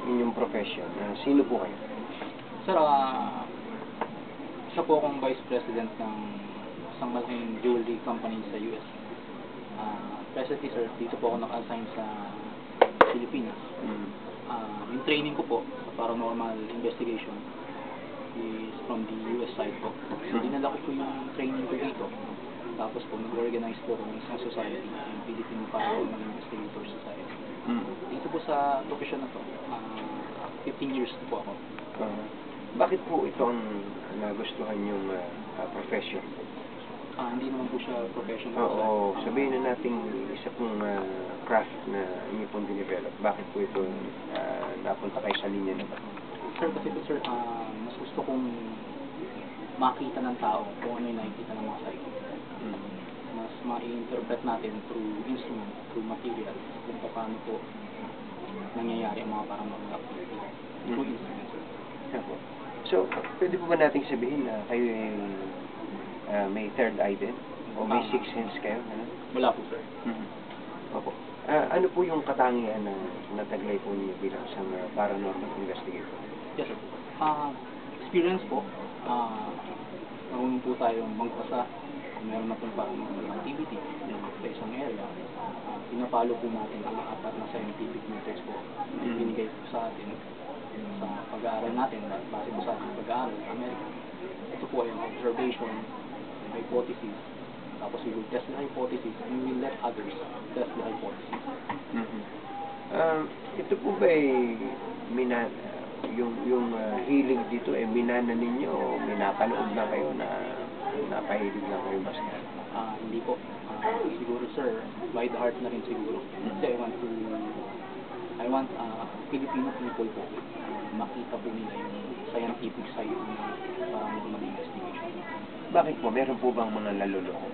inyong profession? Sino po kayo? Sir, isa po akong Vice President ng isang malaking jewelry company sa US. Presently, sir, dito po ako naka-assign sa Pilipinas. Yung training ko po sa paranormal investigation is from the US side po. So, dinala ko po yung training ko dito. Tapos po, nag-organize po ng isang society, yung Philippine Paranormal Investigator Society. Dito po sa profession na to, 15 years po ako. Bakit po ito ang nagustuhan yung profession? Hindi naman po siya professional. Oo, sabihin na natin isa pong craft na inyo pong dinevelop. Bakit po ito napunta kayo sa linya na ba? Sir, kasi po sir, mas gusto kong makita ng tao kung ano yung nakikita ng mga psychic. Mas ma-interpret natin through instrument, through material, kung paano po nangyayari ang mga paranormal activity through instruments. So, pwede po ba nating sabihin na kayo may third eye din? O may sixth sense kayo? Wala po, sir. Opo. Ano po yung katangian na nataglay po niyo bilang isang paranormal investigator? Yes, sir. Experience po. Marunong po tayong magpasa kung meron na pong paranormal activity sa isang area. Pinapalo po natin ang apat na scientific methods po. Binigay po sa atin sa pag-aaral natin, base po sa ating pag-aaral sa Amerika. Ito po ay observation, hypothesis, tapos we will test the hypothesis and we will let others test the hypothesis. Ito po ba yung hilig dito minana ninyo o minapanood na kayo na napahilig lang kayo basta? Hindi po. Siguro sir, by the heart na rin siguro. Kasi I want Filipino people po makita po nila yung scientific side ng paranormal investigation. Bakit po? Meron po bang mga naloloko?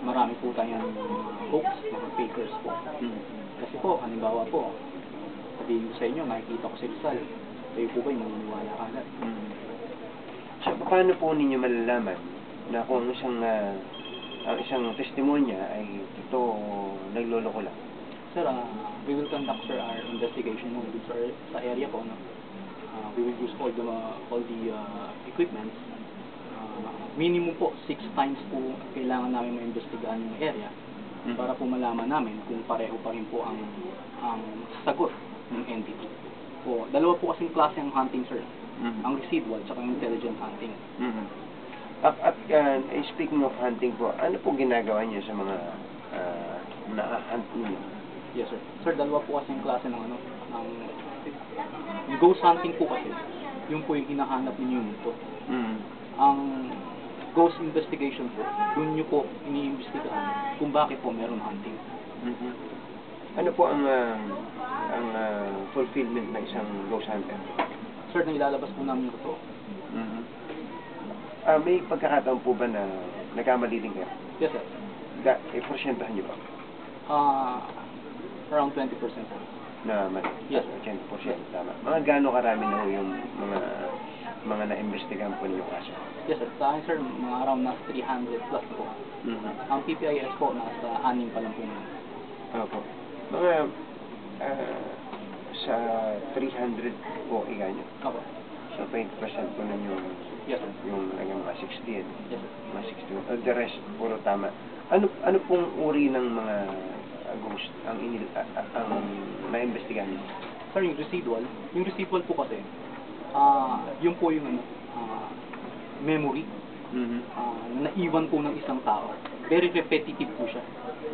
Marami po tayong hoax, mga fakers po. Kasi po, halimbawa po, sabihin ko sa inyo, nakikita ko si Rizal. Kayo po ba yung maniniwala ka agad? So, paano po ninyo malalaman na kung ang isang testimonya ay totoo o nagloloko lang? Sir, we will conduct sir our investigation sa area po. No? We will use all the equipment. Minimum po 6 times po kailangan namin ma-investigahan yung area para po malaman namin kung pareho pa rin po ang sagot ng entity. Dalawa po kasing klase ang hunting sir. Ang residual at ang intelligent hunting. At speaking of hunting po, ano po ginagawa niyo sa mga na-hunt niyo? Yes sir. Sir, dalawa po kasing klase ng yung ghost hunting po kasi, yung po yung hinahanap ninyo yung ito. Ang ghost investigation po, doon nyo po iniimbestigahan kung bakit po meron hunting. Ano po ang fulfillment ng isang ghost hunter? Sir, nailalabas po namin ito. May pagkakataon po ba na nagkamali din kayo? Yes sir. Porsyentahan nyo ba? Around 20% sir. Na mali? Yes. 20%, tama. Mga gaano karami na yung mga na-investigahan po ninyong kaso? Yes sir. Sa akin sir, mga around nasa 300 plus po. Ang PPIS po, nasa 6 pa lang po naman. Opo. Mga sa 300 po, iganyo? Opo. So 20% po nun yes sir. Yung mga 60 yan. Yes sir. Mga 60. The rest, puro tama. Ano pong uri ng mga ghost ang na-investigahan niyo? Sir, yung residual po kasi, yun po yung memory na naiwan po ng isang tao. Very repetitive po siya.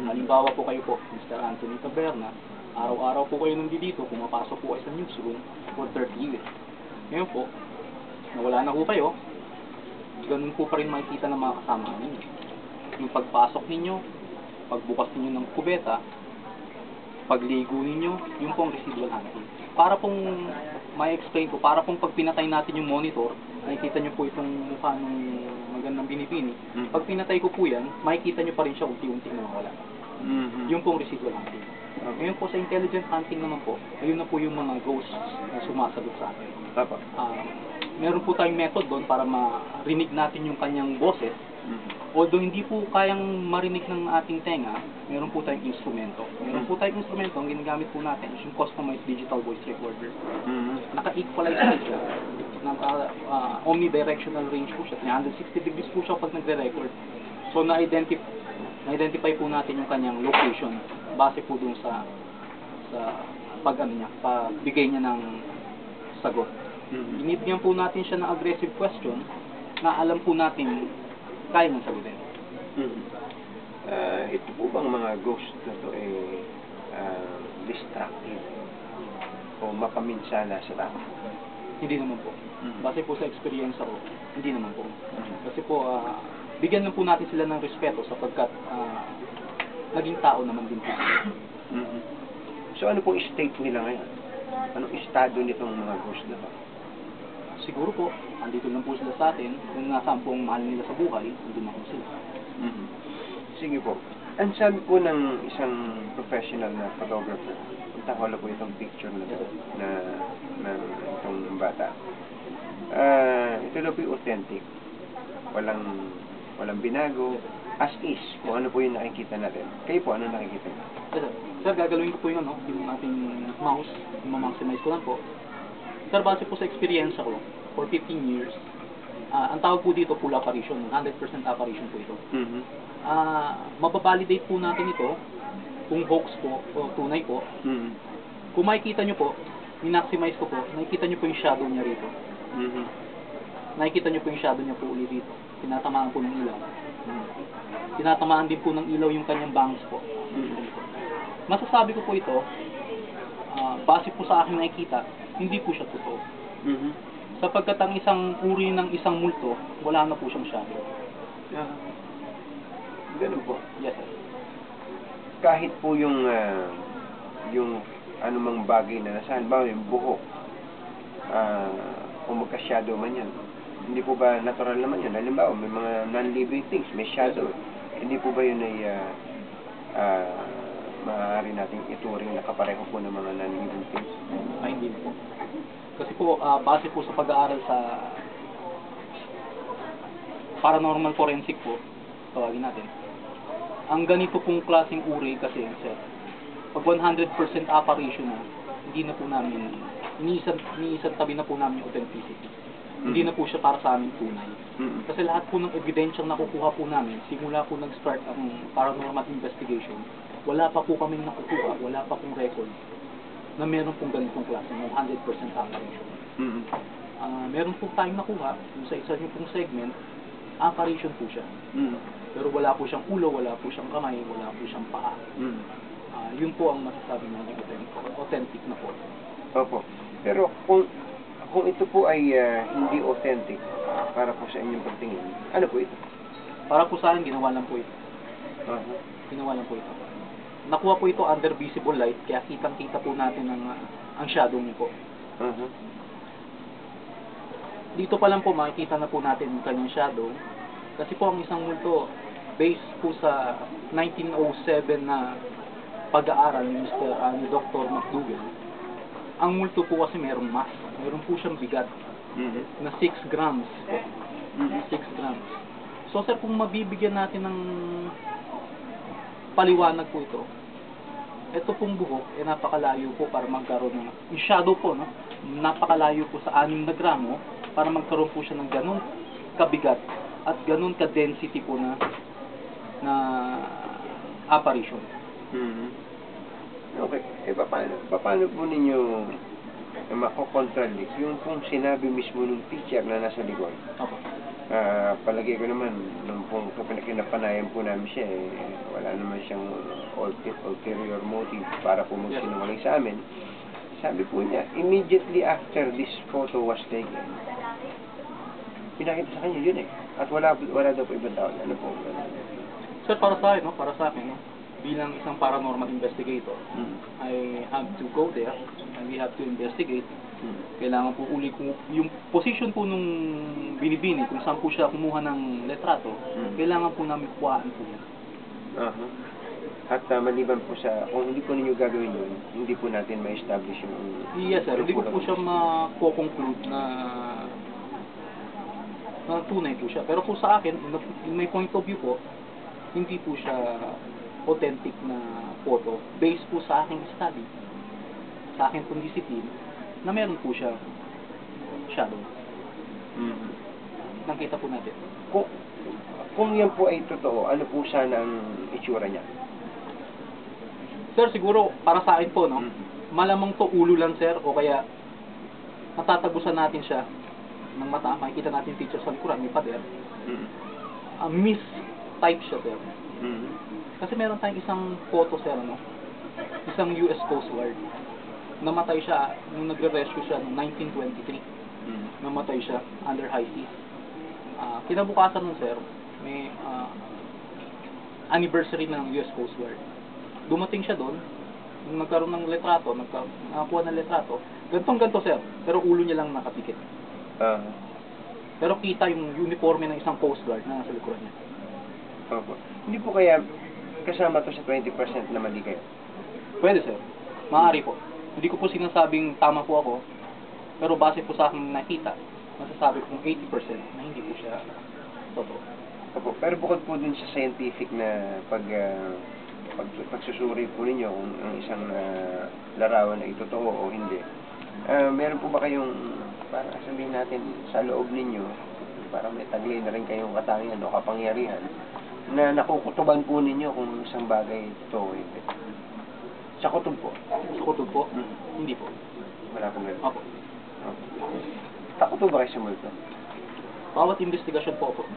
Halimbawa po kayo po, Mr. Anthony Taberna, araw-araw po kayo nandito, pumapasok po kayo sa newsroom for 30 years. Ngayon po, nawala na po kayo, ganun po pa rin makikita ng mga kasama ninyo. Yung pagpasok ninyo, pagbukas ninyo ng kubeta, pagligo ninyo, yung pong residual hunting. Para pong ma-explain ko, para pong pag pinatay natin yung monitor, nakikita nyo po itong mukha ng magandang binibini. Pag pinatay ko po yan, makikita nyo pa rin siya unti-unti na mawala. Yung pong residual hunting. Ngayon po sa intelligent hunting naman po, ayun na po yung mga ghosts na sumasagot sa atin. Meron po tayong method doon para marinig natin yung kanyang boses Although hindi po kayang marinig ng ating tenga, meron po tayong instrumento. Meron po tayong instrumento, ang ginagamit po natin is yung customized digital voice recorder. Naka-equalize po siya. Omnidirectional range po siya. 360 degrees po siya pag nagre-record. So, na-identify po natin yung kanyang location base po dun sa pagbigay niya ng sagot. Inibigyan po natin siya ng aggressive question na alam po natin kaya nang sagutin. Ito po bang mga ghost na to destructive o mapaminsala sa tao? Hindi naman po. Base po sa experience ko, hindi naman po. Kasi po, bigyan lang po natin sila ng respeto sapagkat naging tao naman din po. So ano pong state nila ngayon? Anong estado nitong mga ghost na to? Siguro po, andito lang po sila sa atin. Kung nasaan po ang mahal nila sa buhay, andun na po sila. Sige po. Ang sabi po ng isang professional na photographer, punta ko po itong picture na itong bata. Ito na po yung authentic. Walang binago. As is, kung ano po yung nakikita natin. Kayo po, ano nakikita niyo? Sir, gagalawin ko po yung ating mouse. Maximize ko lang po. Sir, base po sa experience ko, for 15 years, ang tawag po dito, full apparition, 100% apparition po ito. Mababalidate po natin ito, kung hoax po, o tunay po. Kung makikita nyo po, minaximize ko po, nakikita nyo po yung shadow niya rito. Nakikita nyo po yung shadow niya po ulit dito. Tinatamaan po ng ilaw. Tinatamaan din po ng ilaw yung kanyang bangs po. Masasabi ko po ito, base po sa aking nakikita, hindi po siya totoo. Sapagkat ang isang uri ng isang multo, wala na po siyang shadow. Ganun po. Yes, sir. Kahit po yung anumang bagay na nasa, halimbawa yung buhok, kung magka-shadow man yan, hindi po ba natural naman yun? Halimbawa, may mga non-living things, may shadow. Hindi po ba yun ay maaari nating ituring na kapareho po ng mga non-living things? Ay, hindi po. Kasi po, base po sa pag-aaral sa paranormal forensic po, tawagin natin, ang ganito pong klaseng uri kasi, sir, pag 100% apparition na, hindi na po namin, iniisang tabi na po namin yung authenticity. Hindi na po siya para sa amin tunay. Kasi lahat po ng evidensyang nakukuha po namin, simula po nag-start ang paranormal investigation, wala pa po kaming nakukuha, wala pa pong record na meron pong ganitong klase ng 100% apparition. Meron po tayong nakuha, yung sa isa niyo pong segment, apparition po siya. Pero wala po siyang ulo, wala po siyang kamay, wala po siyang paa. Yun po ang masasabi natin authentic na po. Opo. Pero kung ito po ay hindi authentic para po sa inyong pagtingin, ano po ito? Para po sa akin, ginawa lang po ito. Ginawa lang po ito. Nakuha po ito under visible light, kaya kitang-kita po natin ang shadow niyo po. Dito pa lang po makikita na po natin ang kanyang shadow. Kasi po ang isang multo, based po sa 1907 na pag-aaral ni Dr. McDougall, ang multo po kasi mayroong mass. Mayroon po siyang bigat na 6 grams. 6 grams. So sir, kung mabibigyan natin ng paliwanag po ito pong buhok, napakalayo po para magkaroon ng, yung shadow po, no? Napakalayo po sa 6 na gramo para magkaroon po siya ng ganun kabigat at ganun ka-density po na apparition. Okay. Paano po ninyo mako-contradict yung kung sinabi mismo ng teacher na nasa likod? Palagay ko naman, nung pong kinapanayan po namin siya, wala naman siyang ulterior motive para po magsinungaling sa amin. Sabi po niya, immediately after this photo was taken, pinakita sa kanya yun At wala daw po ibang tao. Ano po? Sir, para sa akin, bilang isang paranormal investigator, I have to go there and we have to investigate. Kailangan po uli kung yung position po nung binibini, kung saan po siya kumuha ng letrato, kailangan po namin kuhaan po yan. At maliban po sa, kung hindi po ninyo gagawin yun, hindi po natin ma-establish yung... Yes sir, hindi ko po siya ma-conclude na na tunay po siya. Pero po sa akin, in my point of view po, hindi po siya authentic na photo. Based po sa aking study, sa aking pong discipline, na meron po siya shadow. Nakita po natin. Kung yan po ay totoo, ano po sana ang itsura niya? Sir, siguro, para sa akin po, no, malamang to ulo lang, sir, o kaya natatagusan natin siya ng mata, makikita natin features sa likuran, may pader. Miss type siya, sir. Kasi meron tayong isang photo, sir, no? Isang US Coast Guard. Namatay siya, nung nagre-rescue siya noong 1923. Namatay siya under high seas. Kinabukasan nun, sir, may anniversary ng US Coast Guard. Dumating siya doon, nung nagkaroon ng letrato, nakakuha ng letrato, ganto, sir, pero ulo niya lang nakapikit. Pero kita yung uniforme ng isang Coast Guard na nasa likuran niya. Opo. Hindi po kaya kasama to sa 20% na mali kayo? Pwede, sir. Maaari po. Hindi ko po sinasabing tama po ako, pero base po sa aking nakita, masasabi kong 80% na hindi po siya totoo. Opo. Pero bukod po dun sa scientific na pagsusuri po ninyo kung ang isang larawan ay totoo o hindi, meron po ba kayong, parang sabihin natin, sa loob ninyo, parang may taglay na rin kayong katangian o kapangyarihan, na nakukutuban po ninyo kung isang bagay totoo o hindi? Sa kutob po? Sa kutob po? Hindi po. Wala pong ganun? Opo. Takot po ba kayo sa multo? Bawat investigasyon po po.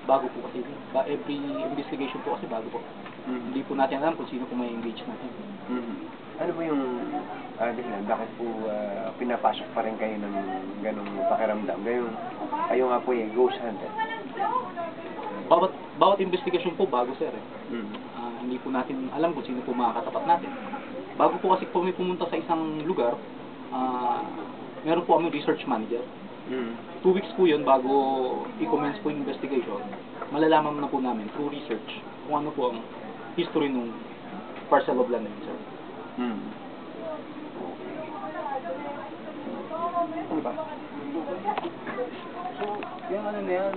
Bago po kasi. Every investigation po kasi bago po. Hindi po natin alam kung sino po may engage natin. Ano po yung dahilan? Bakit po pinapasok pa rin kayo ng ganong pakiramdam? Kayo nga po yung ghost hunter. Bawat investigasyon po bago, sir. Hindi po natin alam kung sino po makakatapat natin. Bago po kasi po may pumunta sa isang lugar, meron po kami research manager. 2 weeks po yun bago i-commence po yung investigation. Malalaman na po namin through research kung ano po ang history ng parcel of land na yun, sir. Ano ba? So, yung ano na yan,